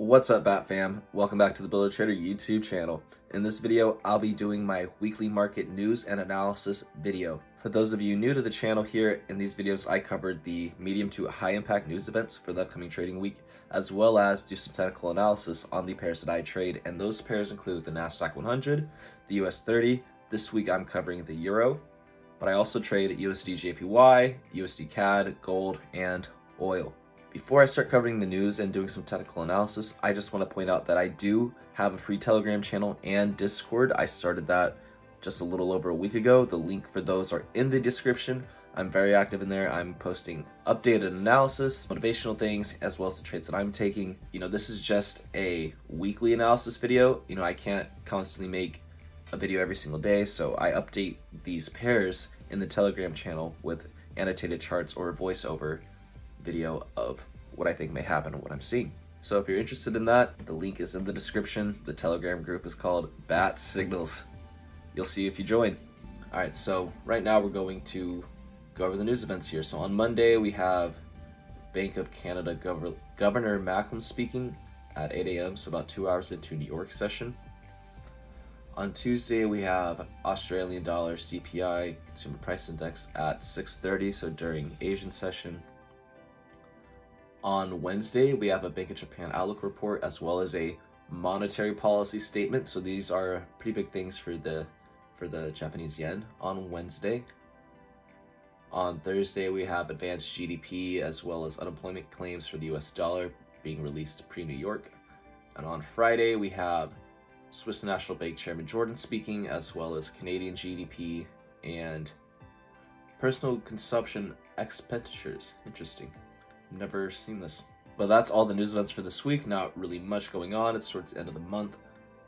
What's up, Bat fam? Welcome back to the Builder Trader YouTube channel. In this video, I'll be doing my weekly market news and analysis video. For those of you new to the channel here, in these videos I covered the medium to high impact news events for the upcoming trading week, as well as do some technical analysis on the pairs that I trade, and those pairs include the Nasdaq 100, the US 30. This week I'm covering the Euro, but I also trade USD JPY, USD CAD, gold, and oil. Before I start covering the news and doing some technical analysis, I just want to point out that I do have a free Telegram channel and Discord. I started that just a little over a week ago. The link for those are in the description. I'm very active in there. I'm posting updated analysis, motivational things, as well as the trades that I'm taking. This is just a weekly analysis video. I can't constantly make a video every single day, so I update these pairs in the Telegram channel with annotated charts or a voiceover video of what I think may happen and what I'm seeing. So if you're interested in that, the link is in the description. The Telegram group is called Bat Signals. You'll see if you join. All right, so right now we're going to go over the news events here. So on Monday, we have Bank of Canada Governor Macklem speaking at 8 a.m., so about 2 hours into New York session. On Tuesday, we have Australian dollar CPI, Consumer Price Index, at 6:30, so during Asian session. On Wednesday, we have a Bank of Japan outlook report as well as a monetary policy statement. So these are pretty big things for the Japanese yen on Wednesday. On Thursday, we have advanced GDP as well as unemployment claims for the US dollar being released pre-New York. And on Friday, we have Swiss National Bank Chairman Jordan speaking, as well as Canadian GDP and personal consumption expenditures. Interesting. Never seen this. But that's all the news events for this week. Not really much going on. It's towards the end of the month,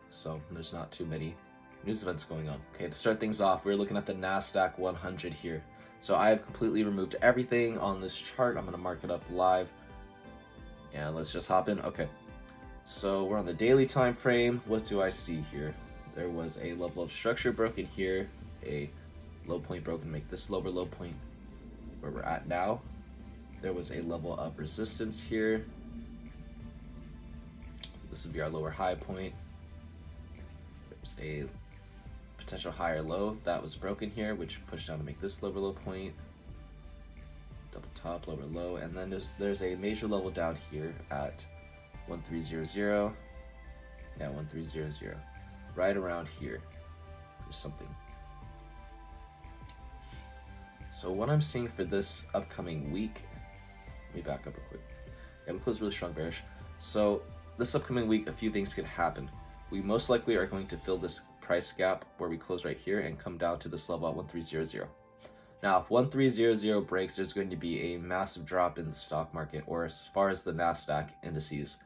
so there's not too many news events going on. Okay, to start things off, we're looking at the Nasdaq 100 here. So I have completely removed everything on this chart. I'm going to mark it up live. And let's just hop in. Okay, so we're on the daily time frame. What do I see here? There was a level of structure broken here. A low point broken to make this lower low point where we're at now. There was a level of resistance here. So this would be our lower high point. There's a potential higher low that was broken here, which pushed down to make this lower low point. Double top, lower low, and then there's a major level down here at 1300. Yeah, 1300. Right around here. There's something. So what I'm seeing for this upcoming week, let me back up real quick. Yeah, we closed really strong bearish. So this upcoming week, a few things could happen. We most likely are going to fill this price gap where we close right here and come down to this level at 1300. Now, if 1300 breaks, there's going to be a massive drop in the stock market, or as far as the Nasdaq indices.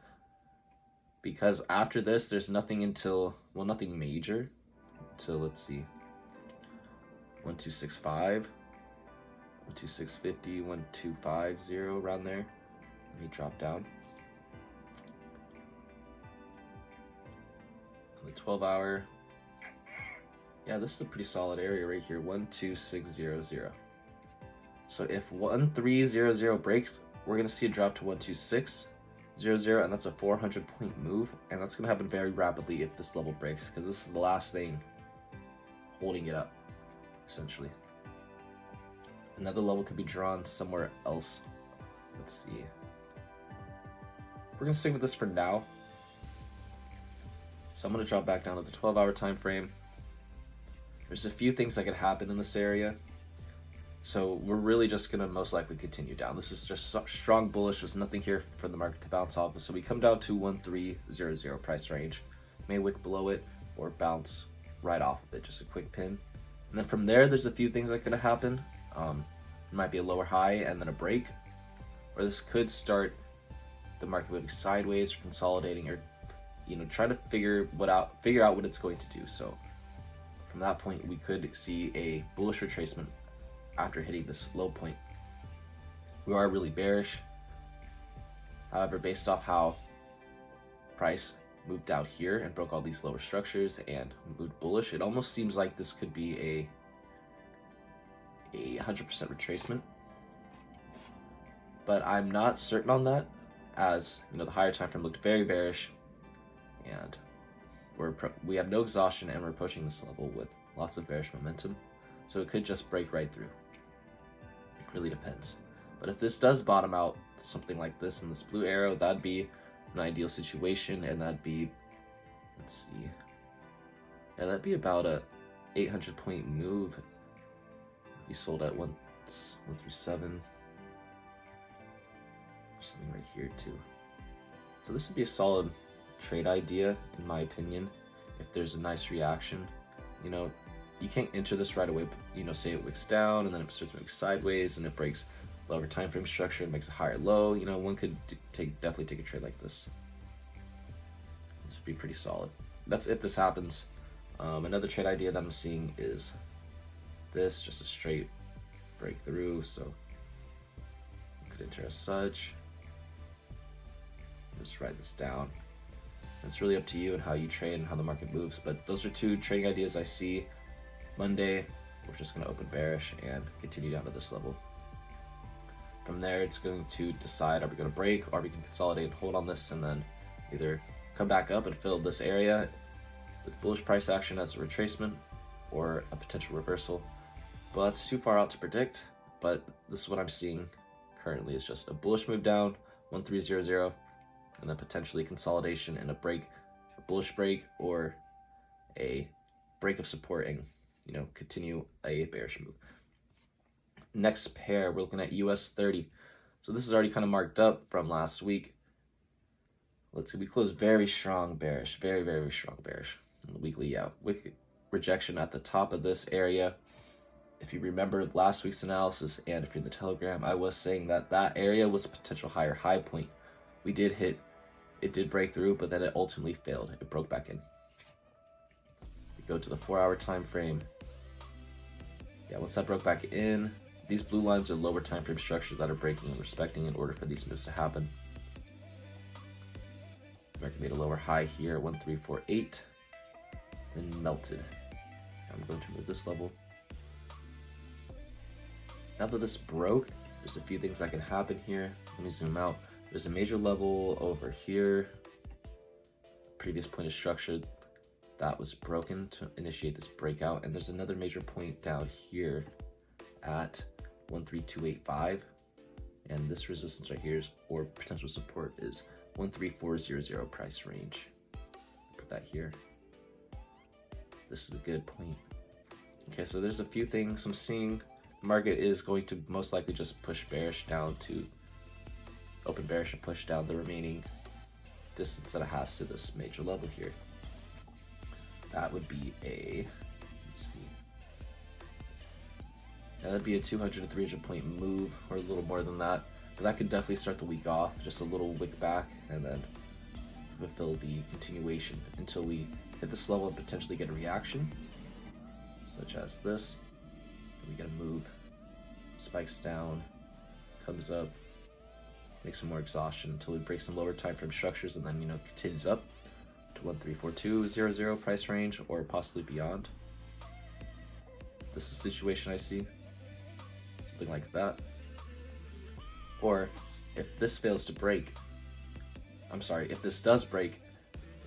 Because after this, there's nothing until, well, nothing major until, let's see, 1265. 12650, 1250, around there. Let me drop down. The 12 hour. Yeah, this is a pretty solid area right here, 12600. So if 1300 breaks, we're going to see a drop to 12600, and that's a 400 point move, and that's going to happen very rapidly if this level breaks, because this is the last thing holding it up, essentially. Another level could be drawn somewhere else. Let's see. We're going to stick with this for now. So I'm going to drop back down to the 12-hour time frame. There's a few things that could happen in this area. So we're really just going to most likely continue down. This is just strong bullish. There's nothing here for the market to bounce off of. So we come down to 1300 price range. May wick below it or bounce right off of it. Just a quick pin. And then from there, there's a few things that could happen. It might be a lower high and then a break, or this could start the market moving sideways or consolidating, or trying to figure out what it's going to do. So from that point, we could see a bullish retracement after hitting this low point. We are really bearish. However, based off how price moved out here and broke all these lower structures and moved bullish, it almost seems like this could be a 100% retracement, but I'm not certain on that. as you know the higher time frame looked very bearish, and we have no exhaustion and we're pushing this level with lots of bearish momentum, so it could just break right through. It really depends. But if this does bottom out something like this in this blue arrow, that'd be an ideal situation, and that'd be, let's see, yeah, that'd be about a 800 point move. We sold at 137. Something right here too. So this would be a solid trade idea in my opinion. If there's a nice reaction, you know, you can't enter this right away. You know, say it wicks down and then it starts moving sideways and it breaks lower time frame structure and makes a higher low. You know, one could definitely take a trade like this. This would be pretty solid. That's if this happens. Another trade idea that I'm seeing is this, just a straight breakthrough. So you could enter as such. Just write this down. It's really up to you and how you trade and how the market moves, but those are two trading ideas I see. Monday, we're just going to open bearish and continue down to this level. From there, it's going to decide, are we going to break, or we can consolidate and hold on this and then either come back up and fill this area with bullish price action as a retracement or a potential reversal. But that's too far out to predict, but this is what I'm seeing currently. Is just a bullish move down, 1300, and then potentially consolidation and a break, a bullish break, or a break of support and, you know, continue a bearish move. Next pair, we're looking at US 30. So this is already kind of marked up from last week. Let's see, we closed very strong bearish, very, very strong bearish on the weekly. Yeah, wick rejection at the top of this area. If you remember last week's analysis, and if you're in the Telegram, I was saying that that area was a potential higher high point. We did hit, it did break through, but then it ultimately failed. It broke back in. We go to the 4-hour time frame. Yeah, once that broke back in, these blue lines are lower time frame structures that are breaking and respecting in order for these moves to happen. Market made a lower high here, 1348, then melted. I'm going to remove this level. Now that this broke, there's a few things that can happen here. Let me zoom out. There's a major level over here, previous point of structure that was broken to initiate this breakout, and there's another major point down here at 13285, and this resistance right here is, or potential support, is 13400 price range. Put that here. This is a good point. Okay, so there's a few things I'm seeing. The market is going to most likely just push bearish down to open bearish and push down the remaining distance that it has to this major level here. That would be a, let's see, yeah, that'd be a 200 to 300 point move, or a little more than that. But that could definitely start the week off, just a little wick back, and then fulfill the continuation until we hit this level and potentially get a reaction, such as this. We get a move, spikes down, comes up, makes some more exhaustion until we break some lower time frame structures, and then, you know, continues up to 134200 price range or possibly beyond. This is a situation I see, something like that. Or if this fails to break, I'm sorry, if this does break,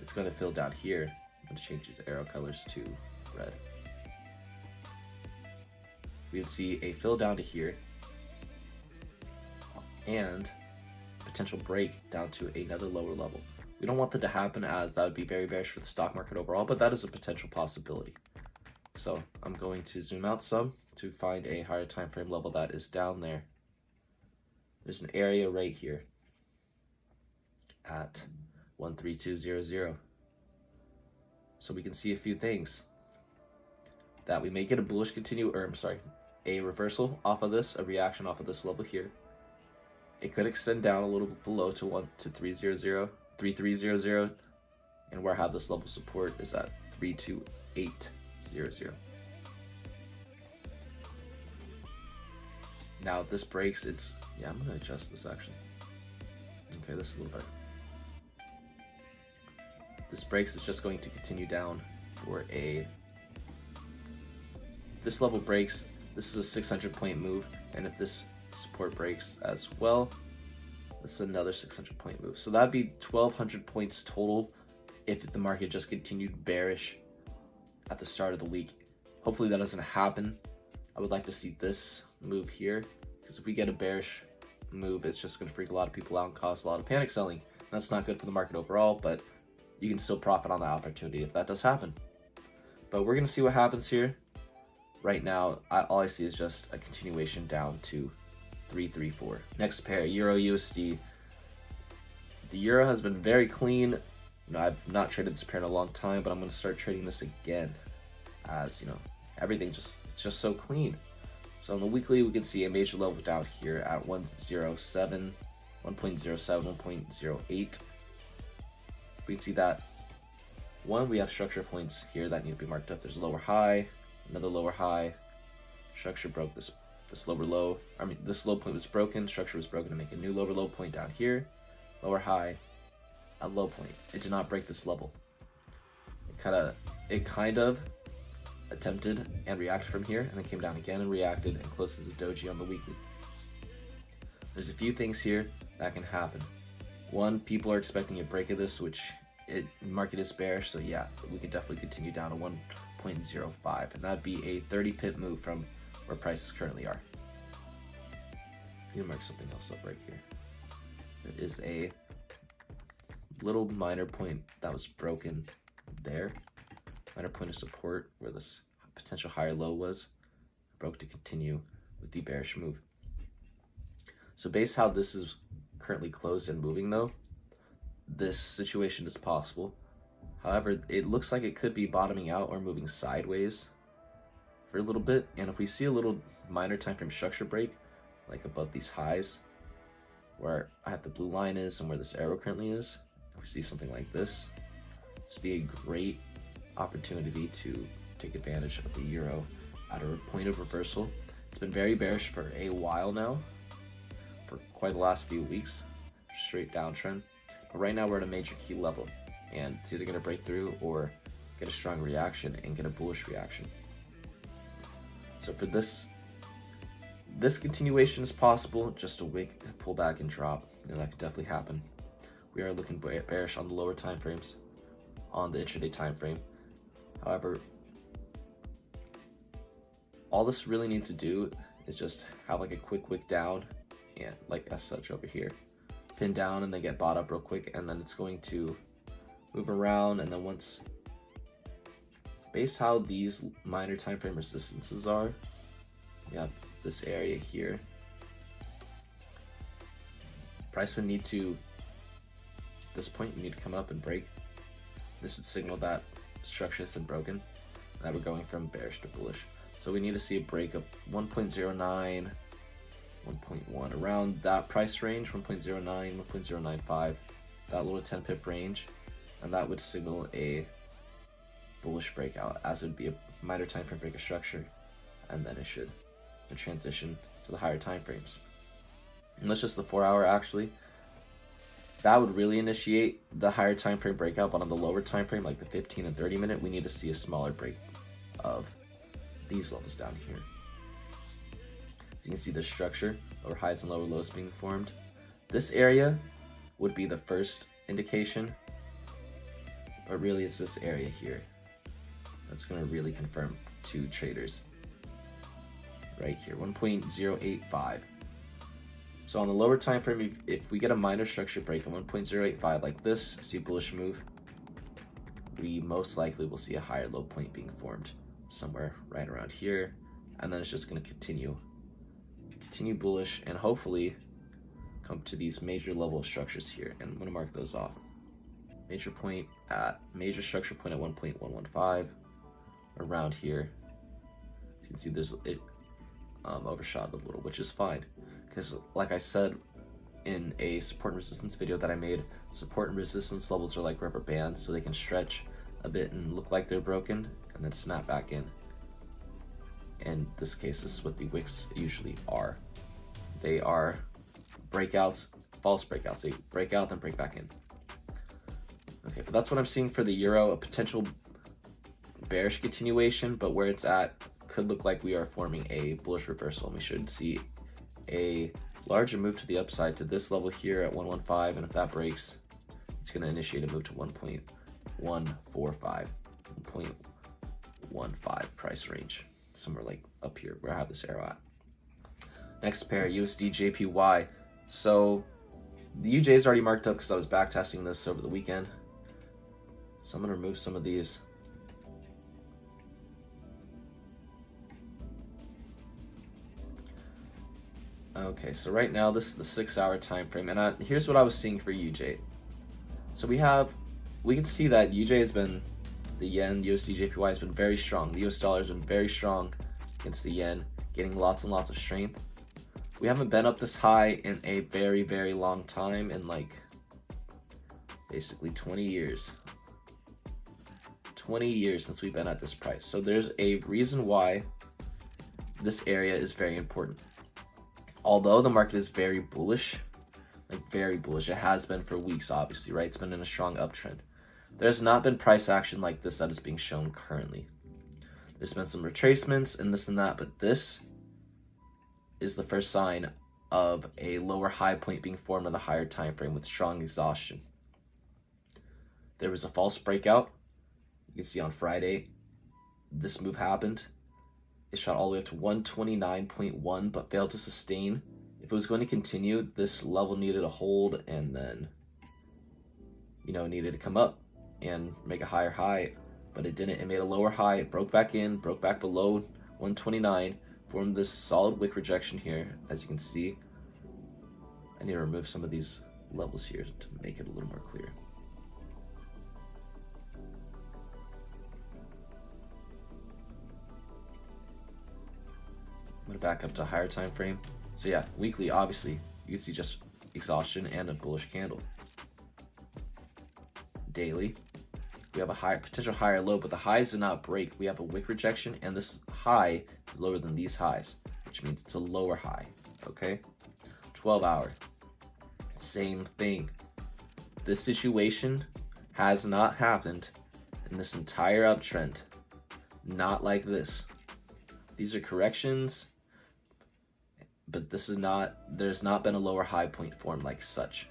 it's going to fill down here. I'm going to change these arrow colors to red. We would see a fill down to here and potential break down to another lower level. We don't want that to happen, as that would be very bearish for the stock market overall, but that is a potential possibility. So I'm going to zoom out some to find a higher time frame level that is down there. There's an area right here at 13200. So we can see a few things. That we may get a bullish a reversal off of this, a reaction off of this level here. It could extend down a little bit below to 3300, and where I have this level support is at 32800. Now if this breaks, it's, yeah, I'm gonna adjust this actually. Okay, this is a little better. If this breaks, it's just going to continue down for a, this level breaks, this is a 600 point move, and if this support breaks as well, This is another 600 point move. So that'd be 1,200 points total if the market just continued bearish at the start of the week. Hopefully that doesn't happen. I would like to see this move here, because if we get a bearish move, it's just going to freak a lot of people out and cause a lot of panic selling. That's not good for the market overall, but you can still profit on that opportunity if that does happen. But we're going to see what happens here. Right now, all I see is just a continuation down to 334. Next pair, Euro USD. The Euro has been very clean. I've not traded this pair in a long time, but I'm going to start trading this again, as everything it's just so clean. So on the weekly, we can see a major level down here at 107, 1.07, 1.08. We can see that we have structure points here that need to be marked up. There's a lower high, another lower high. Structure broke this lower low. This low point was broken. Structure was broken to make a new lower low point down here. Lower high, a low point. It did not break this level. It kind of attempted and reacted from here, and then came down again and reacted and closed to the doji on the weekly. There's a few things here that can happen. One, people are expecting a break of this, which market is bearish, so yeah, we could definitely continue down to 1.05, and that'd be a 30 pip move from where prices currently are. You mark something else up right here. There is a little minor point that was broken there. Minor point of support where this potential higher low was. Broke to continue with the bearish move. So based how this is currently closed and moving though, this situation is possible. However, it looks like it could be bottoming out or moving sideways for a little bit. And if we see a little minor time frame structure break, like above these highs, where I have the blue line is and where this arrow currently is, if we see something like this, this would be a great opportunity to take advantage of the euro at a point of reversal. It's been very bearish for a while now, for quite the last few weeks, straight downtrend. But right now we're at a major key level, and it's either going to break through or get a strong reaction and get a bullish reaction. So for this continuation is possible, just a wick pull back and drop, and that could definitely happen. We are looking bearish on the lower time frames, on the intraday time frame. However, all this really needs to do is just have like a quick wick down, and like as such over here, pin down and then get bought up real quick, and then it's going to move around. And then once, based how these minor time frame resistances are, we have this area here. Price would need to, at this point, you need to come up and break. This would signal that structure has been broken, that we're going from bearish to bullish. So we need to see a break of 1.09, 1.1, around that price range, 1.09, 1.095, that little 10 pip range, and that would signal a bullish breakout, as it would be a minor time frame break of structure, and then it should transition to the higher time frames. And that's just the 4 hour actually. That would really initiate the higher time frame breakout, but on the lower time frame, like the 15 and 30 minute, we need to see a smaller break of these levels down here. So you can see the structure, lower highs and lower lows being formed. This area would be the first indication, but really it's this area here that's going to really confirm to traders. Right here, 1.085. So on the lower time frame, if we get a minor structure break of 1.085 like this, see a bullish move, we most likely will see a higher low point being formed somewhere right around here, and then it's just going to continue bullish and hopefully come to these major level structures here. And I'm going to mark those off. Major structure point at 1.115 around here. You can see there's it overshot a little, which is fine, because like I said in a support and resistance video that I made, support and resistance levels are like rubber bands, so they can stretch a bit and look like they're broken and then snap back in. In this case, this is what the wicks usually are. They are breakouts, false breakouts. They break out, then break back in. Okay, but that's what I'm seeing for the euro, a potential bearish continuation, but where it's at could look like we are forming a bullish reversal, and we should see a larger move to the upside to this level here at 115, and if that breaks, it's going to initiate a move to 1.145, 1.15 price range, somewhere like up here where I have this arrow at. Next pair, USD JPY. So the UJ is already marked up because I was backtesting this over the weekend. So I'm going to remove some of these. Okay, so right now this is the 6-hour time frame, and here's what I was seeing for UJ. So we can see that UJ has been, the yen, USD JPY has been very strong. The US dollar has been very strong against the yen, getting lots and lots of strength. We haven't been up this high in a very, very long time, in like basically 20 years. 20 years since we've been at this price. So there's a reason why this area is very important. Although the market is very bullish, like very bullish, it has been for weeks, obviously, right? It's been in a strong uptrend. There's not been price action like this that is being shown currently. There's been some retracements and this and that, but this is the first sign of a lower high point being formed on a higher time frame with strong exhaustion. There was a false breakout. You can see on Friday, this move happened. It shot all the way up to 129.1, but failed to sustain. If it was going to continue, this level needed a hold, and then, needed to come up and make a higher high, but it didn't. It made a lower high, it broke back in, broke back below 129, formed this solid wick rejection here, as you can see. I need to remove some of these levels here to make it a little more clear. I'm gonna back up to a higher time frame. So yeah, weekly, obviously, you can see just exhaustion and a bullish candle. Daily, we have a higher potential higher low, but the highs did not break. We have a wick rejection, and this high is lower than these highs, which means it's a lower high. Okay, 12-hour, same thing. This situation has not happened in this entire uptrend. Not like this. These are corrections, but this is not. There's not been a lower high point formed like such.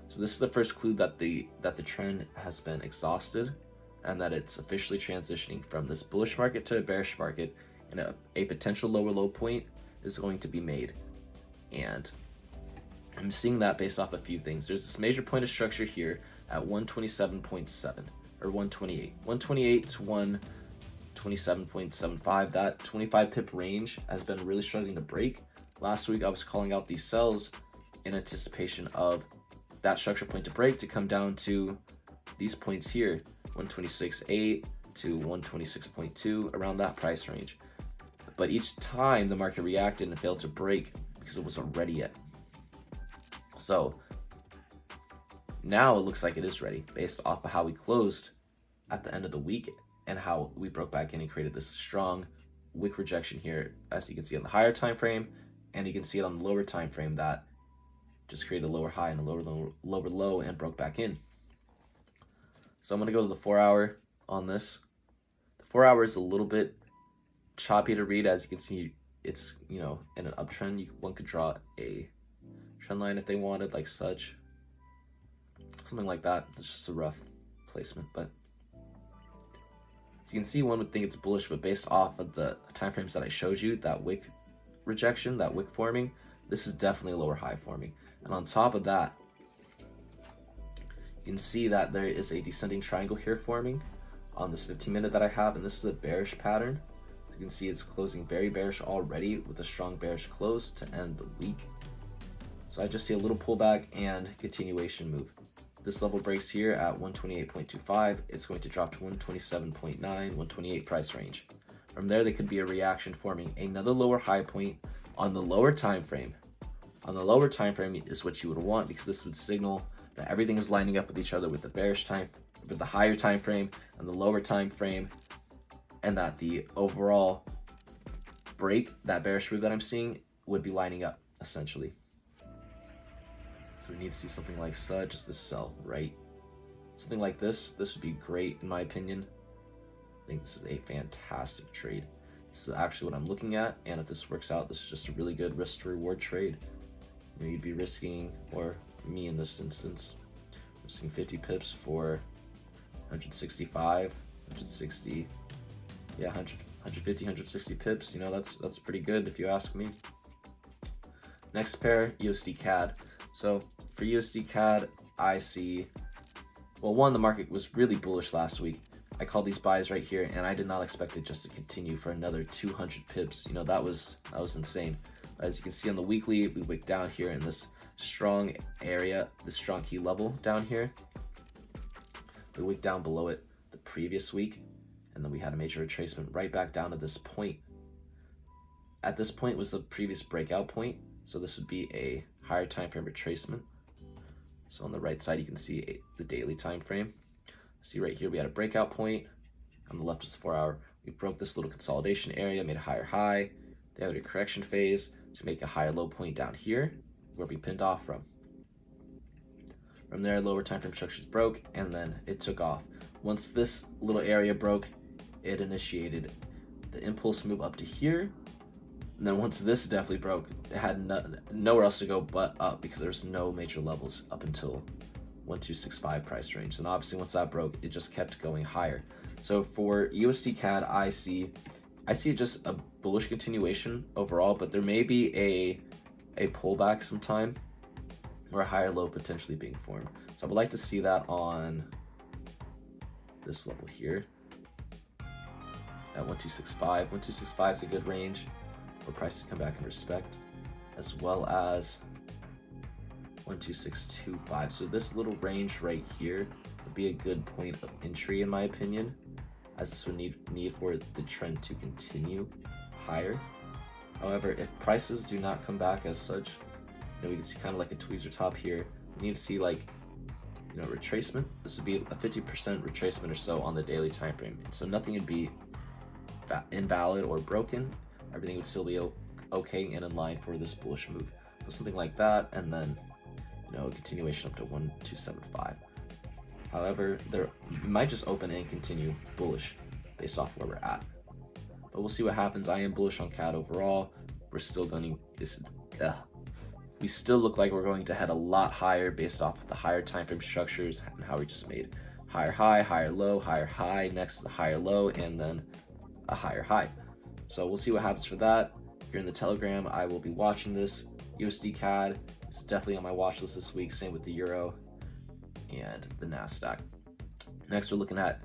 So this is the first clue that the trend has been exhausted, and that it's officially transitioning from this bullish market to a bearish market, and a potential lower low point is going to be made. And I'm seeing that based off a few things. There's this major point of structure here at 127.7 or 128. 128 to 127.75. That 25 pip range has been really struggling to break. Last week I was calling out these sells in anticipation of that structure point to break, to come down to these points here, 126.8 to 126.2, around that price range. But each time the market reacted and failed to break because it wasn't ready yet. So now it looks like it is ready based off of how we closed at the end of the week and how we broke back in and created this strong wick rejection here, as you can see on the higher time frame, and you can see it on the lower time frame that just created a lower high and a lower low and broke back in. So I'm going to go to the 4-hour on this. The 4-hour is a little bit choppy to read. As you can see, it's, in an uptrend. One could draw a trend line if they wanted, like such. Something like that. It's just a rough placement, but as you can see, one would think it's bullish, but based off of the time frames that I showed you, that wick rejection, that wick forming, this is definitely a lower high forming. And on top of that, you can see that there is a descending triangle here forming on this 15-minute that I have, and this is a bearish pattern. As you can see, it's closing very bearish already with a strong bearish close to end the week. So I just see a little pullback and continuation move. This level breaks here at 128.25. It's going to drop to 127.9, 128 price range. From there, there could be a reaction forming another lower high point on the lower time frame. On the lower time frame is what you would want, because this would signal that everything is lining up with each other with the bearish time, with the higher time frame and the lower time frame, and that the overall break, that bearish move that I'm seeing, would be lining up essentially. So we need to see something like such, just this sell, right? Something like this would be great in my opinion. I think this is a fantastic trade. This is actually what I'm looking at, and if this works out, this is just a really good risk to reward trade. You know, you'd be risking, or me in this instance, risking 50 pips for 165, 160, yeah, 150, 160 pips. You know, that's pretty good if you ask me. Next pair, USD CAD. So for USD CAD, I see, well, one, the market was really bullish last week. I called these buys right here, and I did not expect it just to continue for another 200 pips. You know, that was insane. As you can see on the weekly, we wicked down here in this strong area, this strong key level down here. We wicked down below it the previous week, and then we had a major retracement right back down to this point. At this point was the previous breakout point, so this would be a higher time frame retracement. So on the right side, you can see the daily time frame. See right here, we had a breakout point. On the left is 4 hour. We broke this little consolidation area, made a higher high. They had a correction phase to make a higher low point down here, where we pinned off from. From there, lower time frame structures broke, and then it took off. Once this little area broke, it initiated the impulse move up to here. And then once this definitely broke, it had nowhere else to go but up, because there's no major levels up until 1265 price range. And obviously once that broke, it just kept going higher. So for USD CAD, I see just a bullish continuation overall, but there may be a pullback sometime, or a higher low potentially being formed. So I would like to see that on this level here at 1265. 1265 is a good range for price to come back and respect, as well as 12625. So this little range right here would be a good point of entry in my opinion, as this would need for the trend to continue higher. However, if prices do not come back as such, you know, we can see kind of like a tweezer top here. We need to see, like, you know, retracement. This would be a 50% retracement or so on the daily time frame. And so nothing would be invalid or broken. Everything would still be okay and in line for this bullish move. So something like that, and then, you know, a continuation up to 1275. However, there might just open and continue bullish based off where we're at. But we'll see what happens. I am bullish on CAD overall. We're still going to, we still look like we're going to head a lot higher based off of the higher time frame structures and how we just made higher high, higher low, higher high, next higher low, and then a higher high. So we'll see what happens for that. If you're in the Telegram, I will be watching this. USD CAD is definitely on my watch list this week. Same with the Euro and the NASDAQ. Next, we're looking at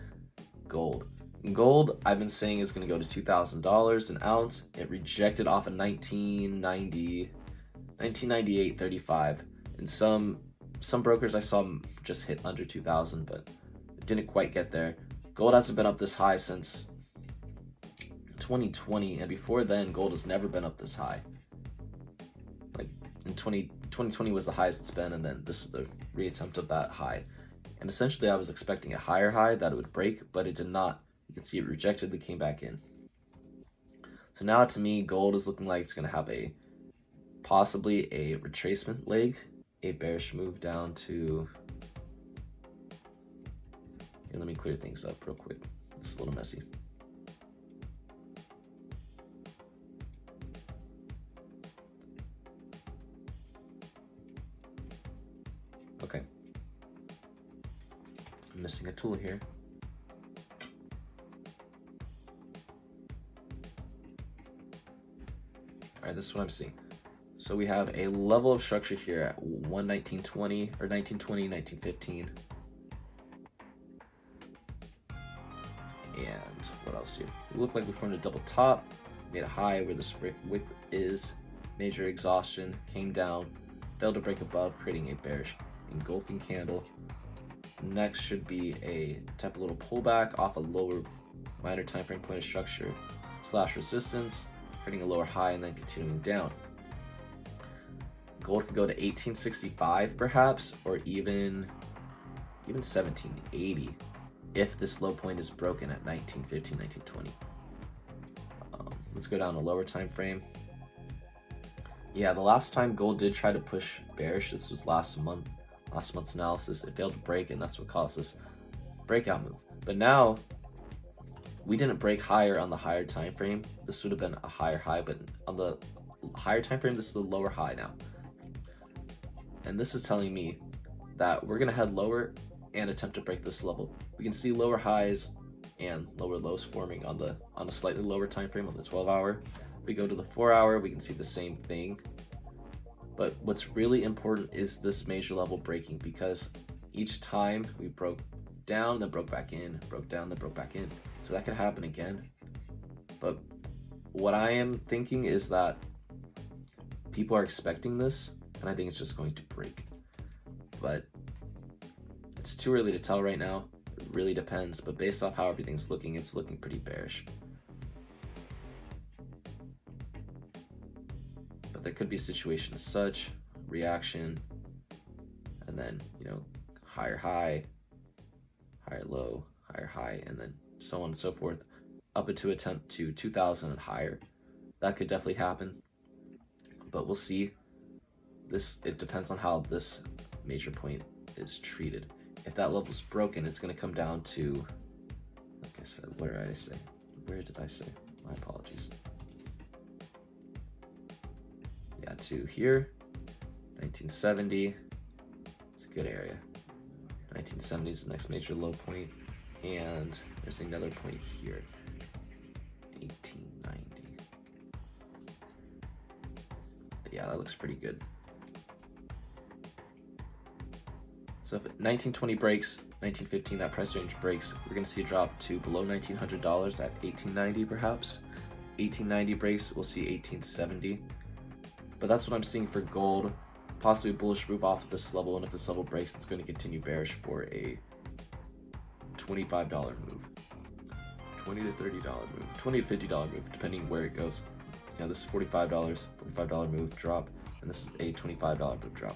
gold. Gold, I've been saying, is going to go to $2,000 an ounce. It rejected off of 1998.35, and some brokers I saw just hit under 2,000, but it didn't quite get there. Gold hasn't been up this high since 2020, and before then, gold has never been up this high. Like in 2020 was the highest it's been, and then this is the reattempt of that high. And essentially, I was expecting a higher high that it would break, but it did not. You can see it rejected, came back in. So now, to me, gold is looking like it's going to have possibly a retracement leg, a bearish move down to. Here, let me clear things up real quick. It's a little messy. Okay. I'm missing a tool here. All right, this is what I'm seeing. So we have a level of structure here at 119.20 or 1920, 1915. And what else here? It looked like we formed a double top, made a high where this wick is, major exhaustion, came down, failed to break above, creating a bearish engulfing candle. Next should be a type of little pullback off a lower minor time frame point of structure / resistance, creating a lower high and then continuing down. Gold could go to 1865 perhaps, or even 1780 if this low point is broken at 1915, 1920. Let's go down a lower time frame. Yeah, the last time gold did try to push bearish, this was last month's analysis, it failed to break, and that's what caused this breakout move. But now we didn't break higher on the higher time frame. This would have been a higher high, but on the higher time frame, this is the lower high now. And this is telling me that we're gonna head lower and attempt to break this level. We can see lower highs and lower lows forming on a slightly lower time frame on the 12-hour. If we go to the 4-hour, we can see the same thing. But what's really important is this major level breaking, because each time we broke down, then broke back in, broke down, then broke back in. So that could happen again. But what I am thinking is that people are expecting this, and I think it's just going to break. But it's too early to tell right now. It really depends, but based off how everything's looking, it's looking pretty bearish. But there could be a situation as such, reaction, and then, you know, higher high, higher low, higher high, and then so on and so forth, up into attempt to 2,000 and higher. That could definitely happen, but we'll see. It depends on how this major point is treated. If that level is broken, it's going to come down to, like I said, where did I say? My apologies. Yeah, to here, 1970. It's a good area. 1970 is the next major low point, and there's another point here, 1890. But yeah, that looks pretty good. So if 1920 breaks, 1915, that price range breaks, we're going to see a drop to below $1,900 at 1890 perhaps. 1890 breaks, we'll see 1870. But that's what I'm seeing for gold. Possibly a bullish move off of this level, and if this level breaks, it's going to continue bearish for a $25 move. $20 to $30 move. $20 to $50 move, depending where it goes. Now this is $45 move drop, and this is a $25 move drop.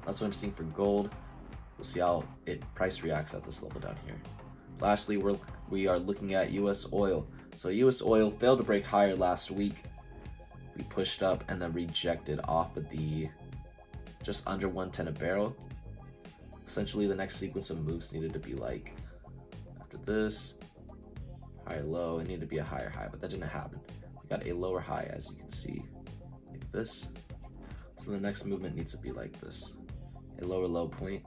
That's what I'm seeing for gold. We'll see how price reacts at this level down here. Lastly, we are looking at US oil. So US oil failed to break higher last week. We pushed up and then rejected off of the just under 110 a barrel. Essentially, the next sequence of moves needed to be like after this, higher low. It needed to be a higher high, but that didn't happen. We got a lower high, as you can see, like this. So the next movement needs to be like this, a lower low point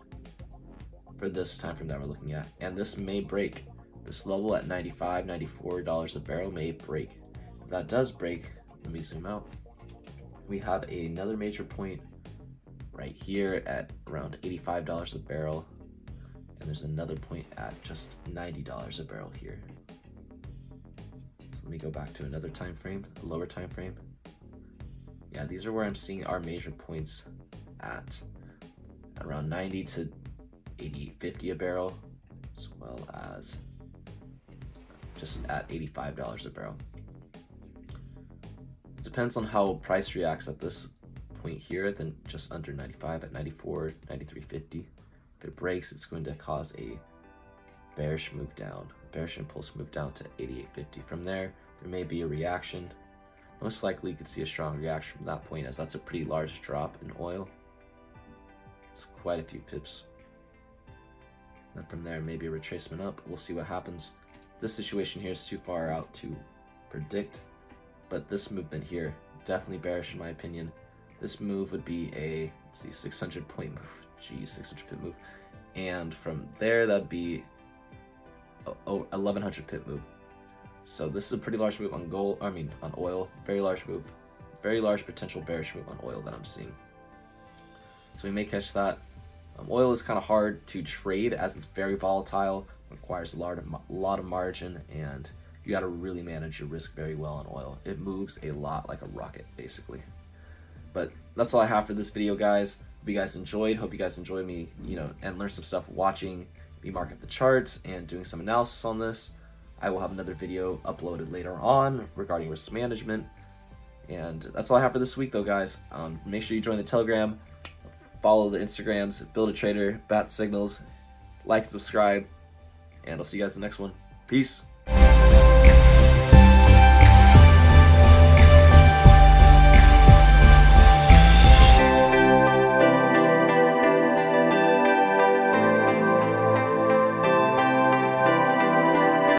for this time frame that we're looking at. And this may break. This level at $95, $94 a barrel may break. If that does break, let me zoom out. We have another major point right here at around $85 a barrel. And there's another point at just $90 a barrel here. So let me go back to another time frame, a lower time frame. Yeah, these are where I'm seeing our major points at around 90 to 50 a barrel, as well as just at $85 a barrel. It depends on how price reacts at this point here, then just under 95 at 94, 93.50. If it breaks, it's going to cause a bearish move down, bearish impulse move down to 88.50. From there may be a reaction. Most likely you could see a strong reaction from that point, as that's a pretty large drop in oil. It's quite a few pips. And from there, maybe a retracement up. We'll see what happens. This situation here is too far out to predict, but this movement here, definitely bearish in my opinion. This move would be a, let's see, 600 point move. Geez, 600 pip move. And from there, that'd be a 1100 pip move. So this is a pretty large move on on oil. Very large move. Very large potential bearish move on oil that I'm seeing. So we may catch that. Oil is kind of hard to trade as it's very volatile, requires a lot of margin, and you got to really manage your risk very well on oil. It moves a lot like a rocket, basically. But that's all I have for this video, guys. Hope you guys enjoyed. Hope you guys enjoyed me, and learn some stuff watching me market the charts and doing some analysis on this. I will have another video uploaded later on regarding risk management. And that's all I have for this week, though, guys. Make sure you join the Telegram, follow the Instagrams, Build a Trader, Bat Signals, like and subscribe, and I'll see you guys in the next one. Peace.